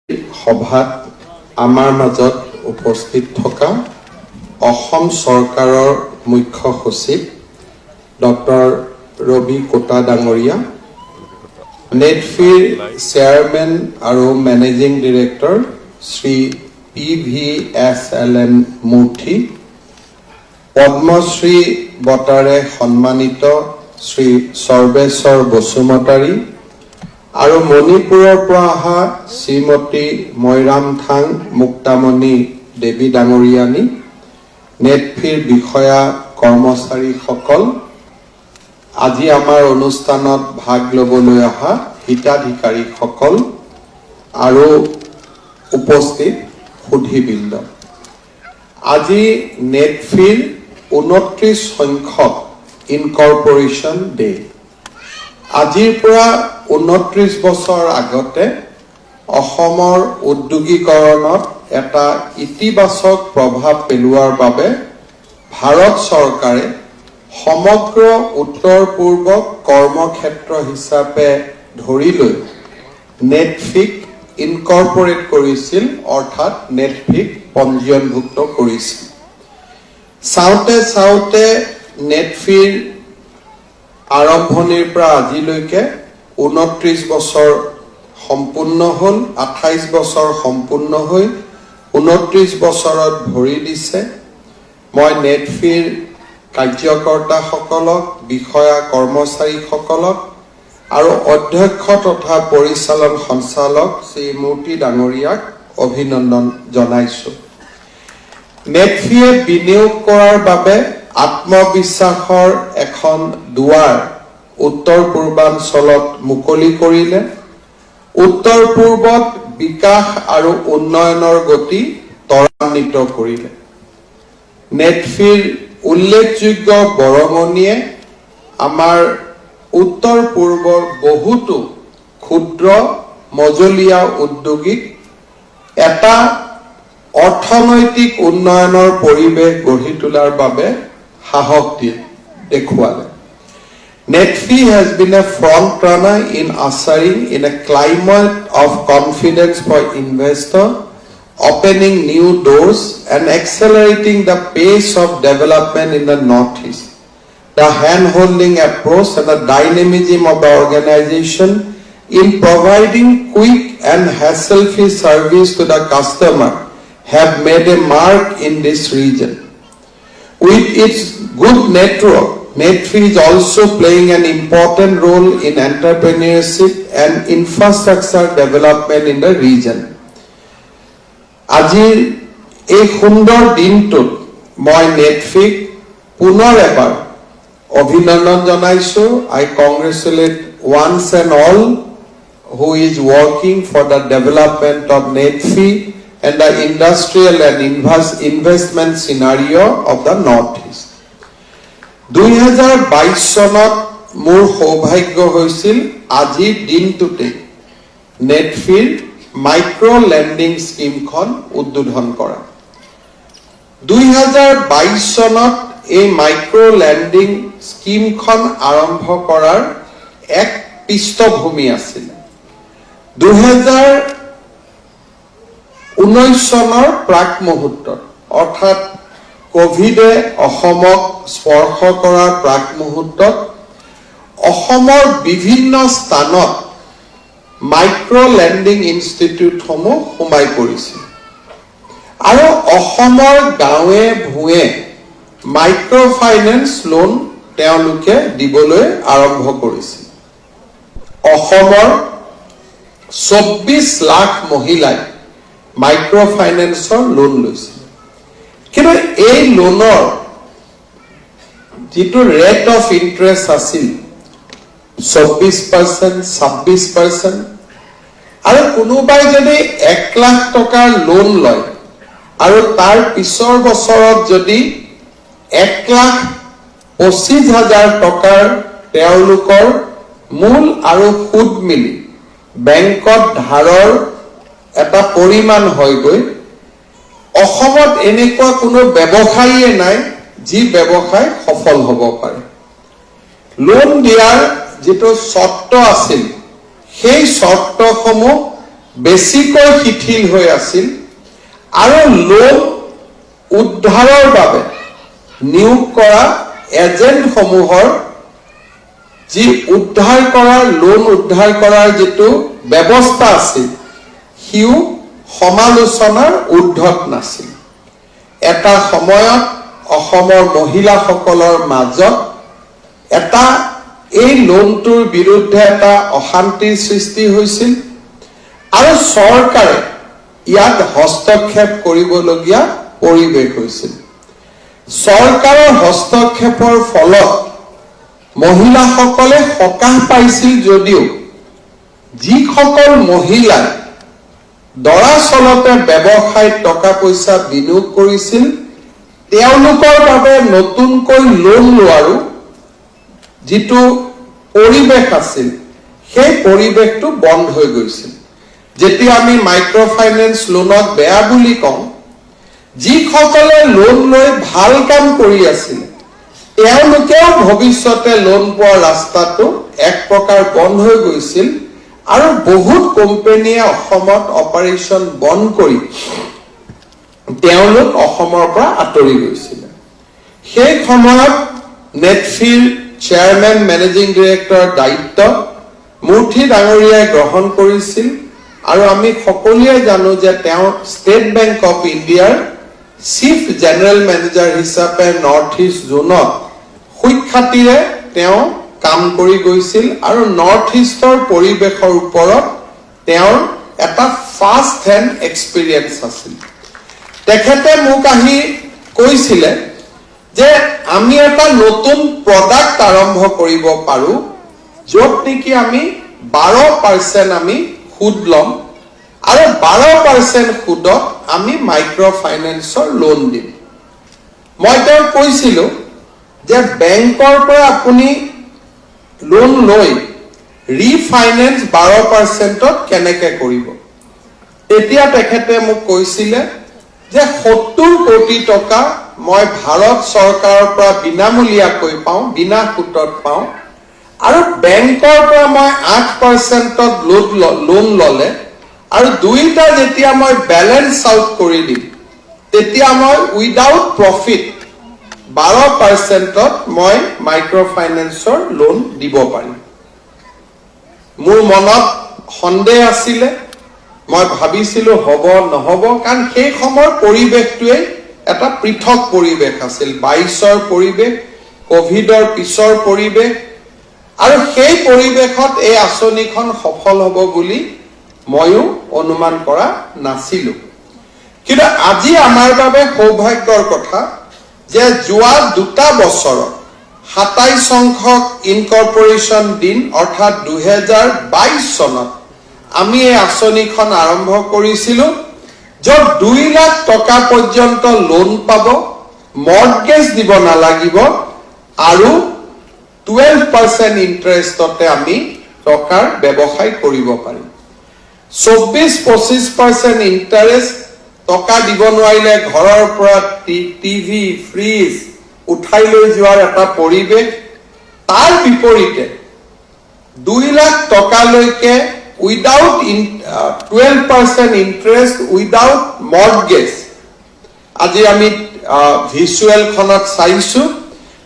সভাত আমাৰ মাজত উপস্থিত থকা অসম চৰকাৰৰ মুখ্য সচিব ডক্টৰ ৰবি কোটা ডাঙৰীয়া, নেটফিৰ চেয়াৰমেন আৰু মেনেজিং ডিৰেক্টৰ শ্ৰী PVSLN মূৰ্তি, পদ্মশ্ৰী বঁটাৰে সন্মানিত শ্ৰী সৰ্বেশ্বৰ বসুমতাৰী আৰু মণিপুৰৰ পৰা অহা শ্ৰীমতী মৈৰামথাং মুক্তামণি দেৱী ডাঙৰীয়ানী, নেটফিৰ বিষয়া কৰ্মচাৰীসকল, আজি আমাৰ অনুষ্ঠানত ভাগ ল'বলৈ অহা হিতাধিকাৰীসকল আৰু উপস্থিত সুধীবৃন্দ, আজি নেটফিৰ 29 সংখ্যক ইনকৰ্পৰেশ্যন ডে। আজিৰ পৰা 29 বছৰ আগতে অসমৰ উদ্যোগীকৰণত এটা ইতিবাচক প্ৰভাৱ পেলোৱাৰ বাবে ভাৰত চৰকাৰে সমগ্ৰ উত্তৰ পূৰ্বক কৰ্মক্ষেত্ৰ হিচাপে ধৰি লৈ নেটফিক ইনকৰ্পৰেট কৰিছিল, অৰ্থাৎ নেটফিক পঞ্জীয়নভুক্ত কৰিছিল। চাওঁতে চাওঁতে নেটফিৰ আৰম্ভণিৰ পৰা আজিলৈকে 29 বছৰ সম্পূৰ্ণ হ'ল, 28 বছৰ সম্পূৰ্ণ হৈ 29 বছৰত ভৰি দিছে। মই নেটফিৰ কাৰ্যকৰ্তাসকলক, বিষয়া কৰ্মচাৰীসকলক আৰু অধ্যক্ষ তথা পৰিচালন সঞ্চালক শ্ৰী মূৰ্তি ডাঙৰীয়াক অভিনন্দন জনাইছো। নেটফিয়ে বিনিয়োগ কৰাৰ বাবে আত্মবিশ্বাসৰ এখন দুৱাৰ উত্তৰ পূৰ্বাঞ্চলত মুকলি কৰিলে, উত্তৰ পূৰ্বত বিকাশ আৰু উন্নয়নৰ গতি ত্বৰান্বিত কৰিলে। নেটফিৰ উল্লেখযোগ্য বৰঙণিয়ে আমাৰ উত্তৰ পূৰ্বৰ বহুতো ক্ষুদ্ৰ মজলীয়া উদ্যোগীক এটা অৰ্থনৈতিক উন্নয়নৰ পৰিৱেশ গঢ়ি তোলাৰ বাবে সাহস দেখুৱালে। Netfi has been a front runner in ushering in a climate of confidence for investors, opening new doors and accelerating the pace of development in the Northeast. The hand-holding approach and the dynamism of the organization in providing quick and hassle-free service to the customer have made a mark in this region. With its good network, Netfi is also playing an important role in entrepreneurship and infrastructure development in the region. আজিৰ এই সুন্দৰ দিনটোত মই নেটফিক পুনৰ এবাৰ অভিনন্দন জনাইছো। I congratulate once and all who is working for the development of Netfi and the industrial and investment scenario of the Northeast. 2022 চনত মোৰ সৌভাগ্য হৈছিল আজিৰ দিনটোতে নেটফিৰ মাইক্ৰ লেণ্ডিং স্কিমখন উদ্বোধন কৰা। 2022 চনত এই মাইক্ৰ লেণ্ডিং স্কিমখন আৰম্ভ কৰাৰ এক পৃষ্ঠভূমি আছিল। 2019 চনৰ প্ৰাক মুহূৰ্তত, অৰ্থাৎ কোভিডে অসমক স্পৰ্শ কৰাৰ প্ৰাক মুহূৰ্তত অসমৰ বিভিন্ন স্থানত মাইক্ৰ লেণ্ডিং ইনষ্টিটিউটসমূহ সোমাই পৰিছিল আৰু অসমৰ গাঁৱে ভূঞে মাইক্ৰ ফাইনেন্স লোন তেওঁলোকে দিবলৈ আৰম্ভ কৰিছিল। অসমৰ 24 লাখ মহিলাই মাইক্ৰ ফাইনেন্সৰ লোন লৈছিল। কিন্তু এই লোনৰ যিটো ৰেট অফ ইণ্টাৰেষ্ট আছিল 24%, 26%, আৰু কোনোবাই যদি 1 লাখ টকাৰ লোন লয় আৰু তাৰ পিছৰ বছৰত যদি 1,25,000 টকাৰ তেওঁলোকৰ মূল আৰু সুদ মিলি বেংকত ধাৰৰ এটা পৰিমাণ হয়গৈ। অসমত এনেকুৱা কোনো ব্যৱসায়ীয়ে নাই যি ব্যৱসায় সফল হ'ব পাৰে। লোন দিয়াৰ যিটো চৰ্ত আছিল সেই চৰ্তসমূহ বেছিকৈ শিথিল হৈ আছিল আৰু লোন উদ্ধাৰৰ বাবে নিয়োগ কৰা এজেণ্টসমূহৰ যি উদ্ধাৰ কৰাৰ লোন উদ্ধাৰ কৰাৰ যেটো ব্যৱস্থা আছিল হিউ সমালোচনাৰ উদ্ধত নাছিল এটা সময়ত অসমৰ মহিলাসকলৰ মাজত এটা এই লোনটোৰ বিৰুদ্ধে এটা অশান্তিৰ সৃষ্টি হৈছিল আৰু চৰকাৰে ইয়াত হস্তক্ষেপ কৰিবলগীয়া পৰিৱেশ হৈছিল চৰকাৰৰ হস্তক্ষেপৰ ফলত মহিলাসকলে সকাহ পাইছিল যদিও যিসকল মহিলাই দৰাচলতে ব্যৱসায়ত টকা পইচা বিনিয়োগ কৰিছিল তেওঁলোকৰ বাবে নতুনকৈ লোন লোৱাৰো যেটো পৰিৱেশ আছিল সেই পৰিৱেশটো বন্ধ হৈ গৈছিল যেতিয়া আমি মাইক্ৰ ফাইনেন্স লোনত বেয়া বুলি কওঁ যিসকলে লোন লৈ ভাল কাম কৰি আছিল তেওঁলোকেও ভৱিষ্যতে লোন পোৱাৰ ৰাস্তাটো এক প্ৰকাৰ বন্ধ হৈ গৈছিল আৰু বহুত কোম্পানীয়ে অসমত অপাৰেচন বন্ধ কৰি তেওঁলোক অসমৰ পৰা আঁতৰি গৈছিল সেই সময়ত নেটফিৰ চেয়াৰমেন মেনেজিং ডিৰেক্টৰ দায়িত্ব মূৰ্তি ডাঙৰীয়াই গ্ৰহণ কৰিছিল আৰু আমি সকলোৱে জানো যে তেওঁ ষ্টেট বেংক অফ ইণ্ডিয়াৰ চিফ জেনেৰেল মেনেজাৰ হিচাপে নৰ্থ ইষ্ট জোনত সুখ্যাতিৰে তেওঁ কাম কৰি গৈছিল আৰু নৰ্থ ইষ্টৰ পৰিৱেশৰ ওপৰত তেওঁৰ এটা ফাৰ্ষ্ট হেণ্ড এক্সপিৰিয়েন্স আছিল তেখেতে মোক আহি কৈছিলে যে আমি এটা নতুন প্ৰডাক্ট আৰম্ভ কৰিব পাৰো য'ত নেকি আমি 12% আমি সুদ লম আৰু 12% সুদত আমি মাইক্ৰ ফাইনেন্সৰ লোন দিম মই তেওঁক কৈছিলো যে বেংকৰ পৰা আপুনি লোন লৈ ৰিফাইনেন্স 12%ত কেনেকৈ কৰিব এতিয়া তেখেতে মোক কৈছিলে যে 70 কোটি টকা মই ভাৰত চৰকাৰৰ পৰা বিনামূলীয়াকৈ পাওঁ বিনা সুতত পাওঁ আৰু বেংকৰ পৰা মই 8%ত লোন ললে আৰু দুইটা যেতিয়া মই বেলেন্স আউট কৰি দিম তেতিয়া মই উইদাউট প্ৰফিট 12%ত মই মাইক্ৰ ফাইনেন্সৰ লোন দিব পাৰিম মোৰ মনত সন্দেহ আছিল মই ভাবিছিলো হ'ব নহব কাৰণ সেই সময়ৰ পৰিৱেশটোৱে এটা পৃথক পৰিৱেশ আছিল 22ৰ পৰিৱেশ কোভিডৰ পিছৰ পৰিৱেশ আৰু সেই পৰিৱেশত এই আঁচনিখন সফল হ'ব বুলি ময়ো অনুমান কৰা নাছিলো কিন্তু আজি আমাৰ বাবে সৌভাগ্যৰ কথা যে যোৱা দুটা বছৰত 27 সংখ্যক ইনকৰ্পোৰেচন দিন অৰ্থাৎ 2022 চনত আমি এই আঁচনিখন আৰম্ভ কৰিছিলো য'ত 2 লাখ টকা পৰ্যন্ত লোন পাব মৰ্টগেজ দিব নালাগিব আৰু 12% ইন্টাৰেষ্টতে আমি টকাৰ ব্যৱসায় কৰিব পাৰিম 24-25% ইন্টাৰেষ্ট টকা দিব নোৱাৰিলে ঘৰৰ পৰা টিভি ফ্ৰিজ উঠাই লৈ যোৱাৰ এটা পৰিৱেশ তাৰ বিপৰীতে 2 লাখ টকালৈকে উইদাউট 12% ইন্টাৰেষ্ট উইদাউট মৰ্টগেজ আজি আমি ভিজুৱেল খনত চাইছো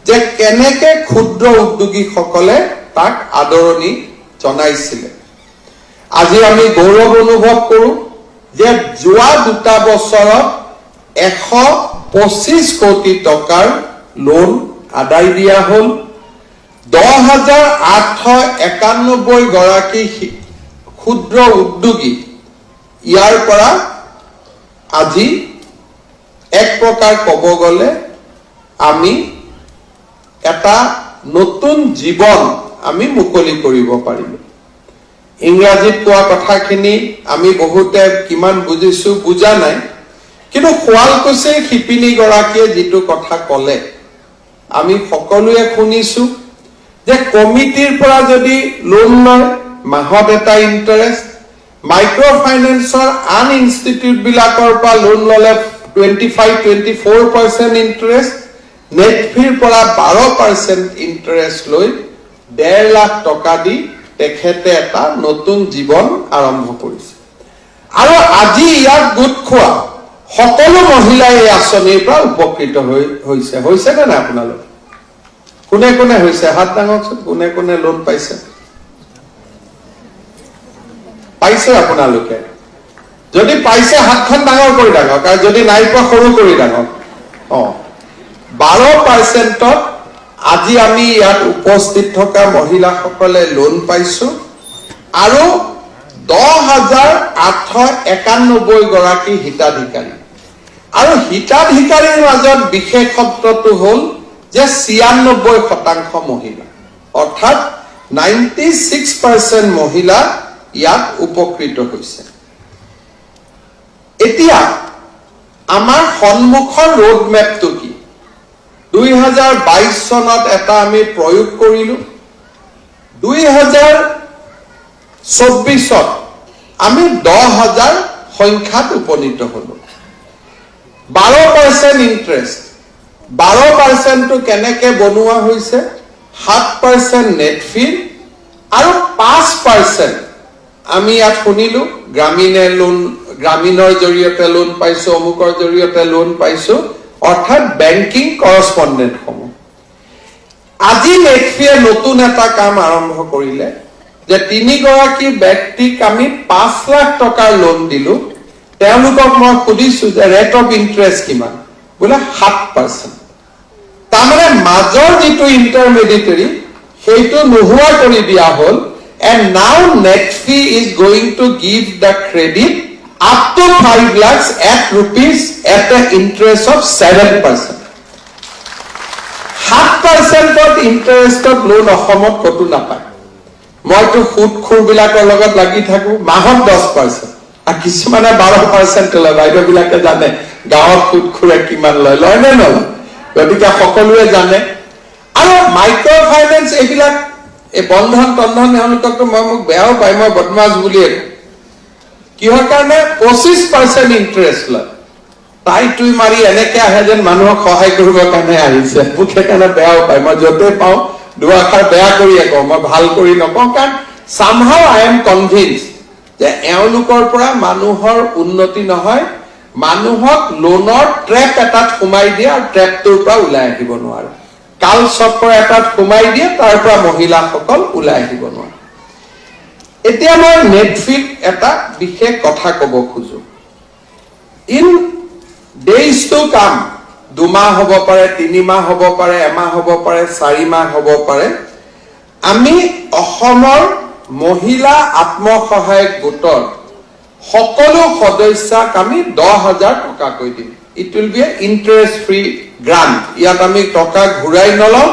যে কেনেকে ক্ষুদ্ৰ উদ্যোগীসকলে তাক আদৰণি জনাইছিল আজি আমি গৌৰৱ অনুভৱ কৰো যে যোৱা দুটা বছৰত 125 কোটি টকাৰ লোন আদায় দিয়া হ'ল 10,891 গৰাকী ক্ষুদ্ৰ উদ্যোগী ইয়াৰ পৰা আজি এক প্ৰকাৰ ক'ব গ'লে আমি এটা নতুন জীৱন আমি মুকলি কৰিব পাৰিম ইংৰাজীত কোৱা কথাখিনি আমি বহুতে কিমান বুজিছো বুজা নাই কিন্তু শুৱালকুছিৰ শিপিনী গৰাকীয়ে যেটো কথা ক'লে আমি সকলোৱে শুনিছো যে কমিটিৰ পৰা যদি লোন লয় মাহত এটা ইন্টাৰেষ্ট মাইক্ৰ ফাইনেন্সৰ আন ইনষ্টিটিউট বিলাকৰ পৰা লোন ললে 25-24% ইন্টাৰেষ্ট নেটফিৰ পৰা 12% ইন্টাৰেষ্ট লৈ 1.5 লাখ টকা দি তেখেতে এটা নতুন জীৱন আৰম্ভ কৰিছে আৰু আজি ইয়াত গোট খোৱা সকলো মহিলাই এই আঁচনিৰ পৰা উপকৃত হৈছে নে নাই আপোনালোক কোনে কোনে হৈছে হাত দাঙকচোন কোনে কোনে লোন পাইছে আপোনালোকে যদি পাইছে হাতখন ডাঙৰ কৰি ডাঙক আৰু যদি নাই পোৱা সৰু কৰি ডাঙক 12% আজি আমি ইয়াত উপস্থিত থকা মহিলাসকলে লোন পাইছো আৰু 10,891 গৰাকী হিতাধিকাৰী আৰু হিতাধিকাৰীৰ মাজত বিশেষত্বটো হ'ল যে 96% মহিলা অৰ্থাৎ 96% মহিলা ইয়াত উপকৃত হৈছে এতিয়া আমাৰ সন্মুখৰ ৰোড মেপটো কি 2022 চনত এটা আমি প্ৰয়োগ কৰিলো 2024 আমি 10,000 সংখ্যাত উপনীত হলো 12% ইন্টাৰেস্ট 12% টো কেনেকে বনোৱা হৈছে 7% নেট ফি আৰু 5% আমি ইয়াত শুনিলো গ্ৰামীণৰ জৰিয়তে লোন পাইছো অমুকৰ জৰিয়তে লোন পাইছো অৰ্থাৎ বেংকিং কৰস্পন্ডেন্ট সমূহ আজি নেট ফিয়ে নতুন এটা কাম আৰম্ভ কৰিলে যে 3 গৰাকী ব্যক্তিক আমি 5 লাখ টকাৰ লোন দিলো তেওঁলোকক মই সুধিছো যে ৰেট অফ ইন্টাৰেস্ট কিমান বোলে 7% তাৰমানে মাজৰ যেটো ইন্টাৰমিডিয়েটৰি সেইটো নোহোৱা কৰি দিয়া হ'ল and now Netfee is going to give the credit up to 5 lakhs at rupees at the interest of 7%. 7% of interest of loan অসমত কতো নাপায় মইতো ফুড খুৰ বিলাকৰ লগত লাগি থাকো মাহত 10% আৰু কিছুমানে 12% লয় বাইদেউ বিলাকে জানে গাঁৱত ফুড খুৰে কিমান লয় নে নলয় গতিকে সকলোৱে জানে আৰু মাইক্ৰ ফাইনেন্স এইবিলাক এই বন্ধন তেওঁলোককতো মোক বেয়াও পাই মই বদমাছ বুলিয়ে কিহৰ কাৰণে 25% ইন্টাৰেস্ট লয় তাই তুই মাৰি এনেকে আহে যেন মানুহক সহায় কৰিবৰ কাৰণে আহিছে মুখে কাৰণে বেয়াও পাই মই যতে পাওঁ দুআষাৰ বেয়া কৰি কওঁ মই ভাল কৰি নকওঁ কাৰণ somehow I am convinced যে এওঁলোকৰ পৰা মানুহৰ উন্নতি নহয় মানুহক লোনৰ ট্ৰেপ এটাত সোমাই দিয়ে আৰু ট্ৰেপটোৰ পৰা ওলাই আহিব নোৱাৰে কাল চক্ৰ এটাত সোমাই দিয়ে তাৰ পৰা মহিলাসকল ওলাই আহিব নোৱাৰে এতিয়া মই নেটফিট এটা বিশেষ কথা ক'ব খুজো ইন ডেজ টু কাম 2 মাহ হ'ব পাৰে 3 মাহ হ'ব পাৰে এমাহ হ'ব পাৰে 4 মাহ হ'ব পাৰে আমি অসমৰ মহিলা আত্মসহায়ক গোটৰ সকলো সদস্যক আমি 10,000 টকা কৈ দিম it will be an interest free grant ইয়াত আমি টকা ঘুৰাই নলওঁ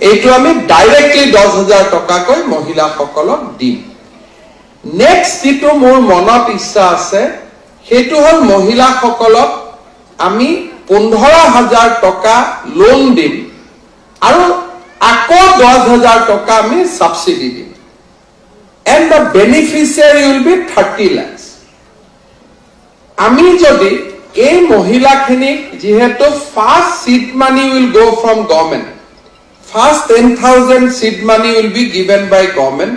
এইটো আমি ডাইৰেক্টলি 10,000 টকা কৈ মহিলাসকলক দিম নেক্সট যেটো মোৰ মনত ইচ্ছা আছে সেইটো হ'ল মহিলাসকলক আমি 15,000 টকা লোন দিম আৰু আকৌ 10,000 টকা আমি সাবসিডি দিম and the beneficiary will be 30 lakhs আমি যদি এই মহিলাখিনিক যেহেতু first seed money will go from government first 10,000 seed money will be given by government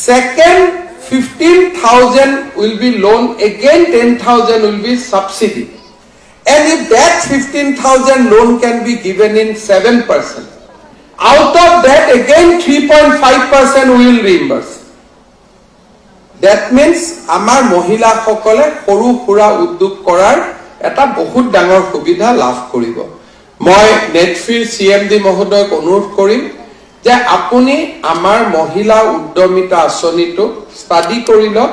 second 15,000 will be loan again 10,000 will be subsidy and if that 15,000 loan can be given in 7% out of that again 3.5% we will reimburse that means আমাৰ মহিলা সকলে সৰু সুৰা উদ্যোগ কৰাৰ এটা বহুত ডাঙৰ সুবিধা লাভ কৰিব মই নেটফিৰ সিএমডি মহোদয়ক অনুৰোধ কৰিম যে আপুনি আমাৰ মহিলা উদ্যমিতা আঁচনিটো ষ্টাডি কৰি লওক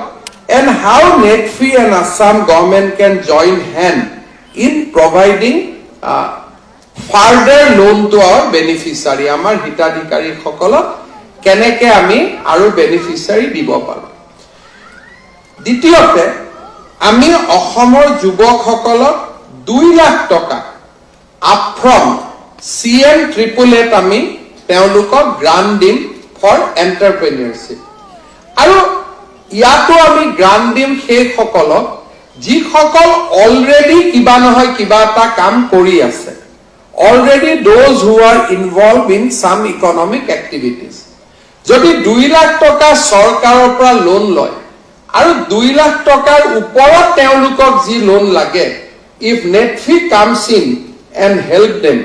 and how Netfee and Assam government can join hand in providing further loan to our beneficiary আমাৰ হিতাধিকাৰী সকলক কেনেকে আমি আৰু বেনিফিচিয়াৰি দিব পাৰো দ্বিতীয়তে আমি অসমৰ যুৱকসকলক 2 লাখ টকা আপফ্ৰণ্ট CM AAA আমি তেওঁলোকক গ্ৰান্ট দিম ফৰ এন্টাৰপ্ৰেনিয়ৰশিপ আৰু ইয়াতো আমি গ্ৰান্ট দিম সেই সকলক যিসকল অলৰেডি কিবা নহয় কিবা এটা কাম কৰি আছে already those who are involved in some economic activities যদি 2 লাখ টকা চৰকাৰৰ পৰা লোন লয় আৰু 2 লাখ টকাৰ ওপৰত তেওঁলোকক যি লোন লাগে, if Netflix comes in and help them,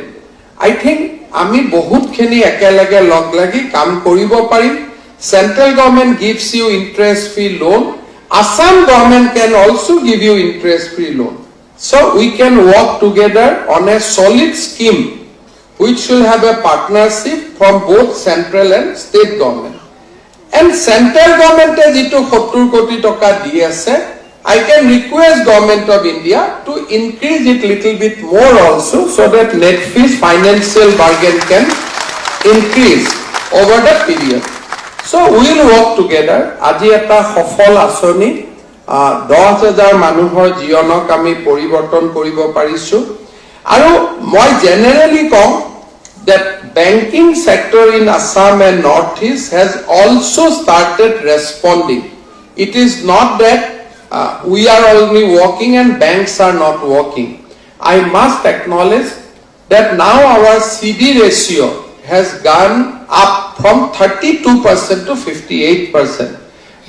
I think আমি বহুতখিনি একেলগে লগ লাগি কাম কৰিব পাৰিম. Central government gives you interest-free loan. Assam government can also give you interest-free loan. So we can work together on a solid scheme which will have a partnership from both central and state government. And central government jito 70 koti toka di ase, I can request government of India to increase it little bit more also, so that Netflix financial bargain can increase over the period. So we will work together. Aji eta সফল আঁচনি 10,000 মানুহৰ জীৱনক আমি পৰিৱৰ্তন কৰিব পাৰিছো. আৰু মই generally com that banking sector in Assam and Northeast has also started responding. It is not that we are only working and banks are not working. I must acknowledge that now our CD ratio has gone up from 32% to 58%.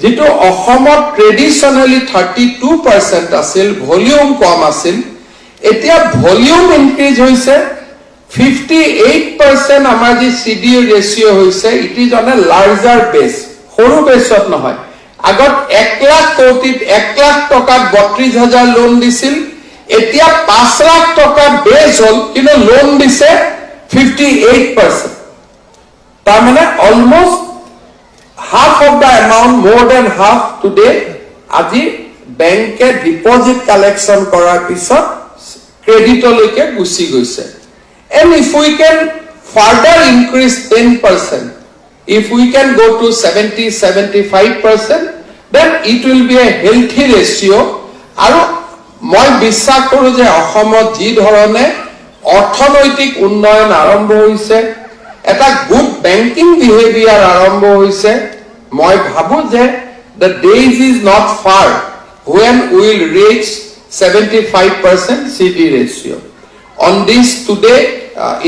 Jito Ahomot traditionally 32% asil, volume kom asil, etia volume increase hoise, 58% amar ji CD ratio hoise, it is on a larger base. Horu base ot nohoy. Agot 1 lakh kotit 1 lakh tokat 32,000 loan disil, etia 5 lakh tokat base hol, kino loan dise 58%. Tamane almost half of the amount, more than half today, aji bank deposit collection korar pisot credit loike gusi goise. And if we can further increase 10%, if we can go to 70-75%, then it will be a healthy ratio. Aru moi বিশ্বাস কৰো যে অসমত যি ধৰণে অৰ্থনৈতিক উন্নয়ন আৰম্ভ হৈছে, এটা গুড বেংকিং বিহেভিয়াৰ আৰম্ভ হৈছে, মই ভাবো যে the days is not far when we will reach 75% CD ratio. On this today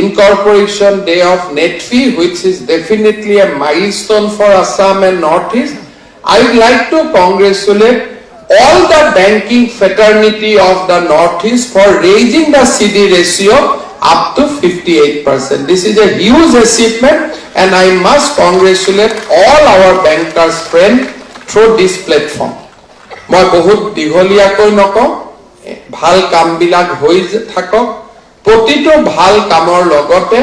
incorporation day of Netflix, which is definitely a milestone for Assam and Northeast, I would like to congratulate all the banking fraternity of the Northeast for raising the CD ratio up to 58%. This is a huge achievement, and I must congratulate all our bankers friends through this platform. Moi bahut digholia koi noko, bhal kam bilak hoi thakok, প্ৰতিটো ভাল কামৰ লগতে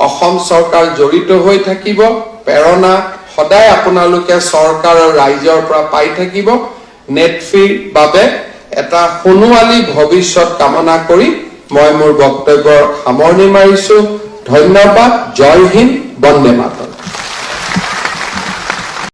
অসম চৰকাৰ জড়িত হৈ থাকিব, প্ৰেৰণা সদায় আপোনালোকে চৰকাৰ আৰু ৰাইজৰ পৰা পাই থাকিব. নেটফ্লিক্স বাবে এটা সোণোৱালী ভৱিষ্যত কামনা কৰি মই মোৰ বক্তব্যৰ সামৰণি মাৰিছো. ধন্যবাদ. জয় হিন্দ, বন্দে মাতৰম.